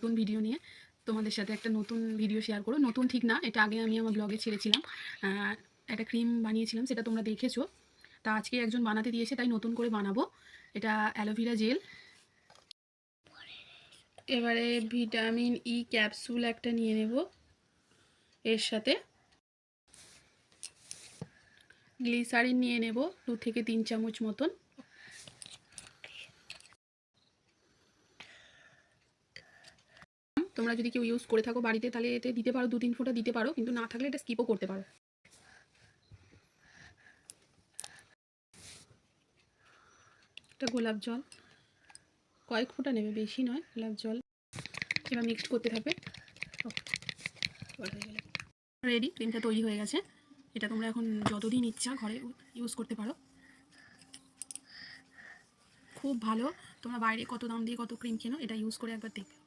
নতুন ভিডিও নিয়ে তোমাদের সাথে একটা নতুন ভিডিও শেয়ার করো। নতুন ঠিক না, এটা আগে আমি আমার ব্লগে ছেড়েছিলাম। একটা ক্রিম বানিয়েছিলাম, সেটা তোমরা দেখেছো। তা আজকে একজন বানাতে দিয়েছে, তাই নতুন করে বানাবো। এটা অ্যালোভেরা জেল। এবারে ভিটামিন ই ক্যাপসুল একটা নিয়ে নেব। এর সাথে গ্লিসারিন নিয়ে নেব 2 থেকে 3 চামচ মতন। তোমরা যদি কেউ ইউজ করে থাকো বাড়িতে, তাহলে এতে দিতে পারো, 2-3 ফোঁটা দিতে পারো, কিন্তু না থাকলে এটা স্কিপও করতে পারো। এটা গোলাপ জল, কয়েক ফোঁটা নেবে, বেশি নয়। গোলাপ জল এবার মিক্সড করতে থাকবে। রেডি, ক্রিমটা তৈরি হয়ে গেছে। এটা তোমরা এখন যতদিন ইচ্ছা ঘরে ইউজ করতে পারো। খুব ভালো। তোমরা বাইরে কত দাম দিয়ে কত ক্রিম কেনো, এটা ইউজ করে একবার দেখবে।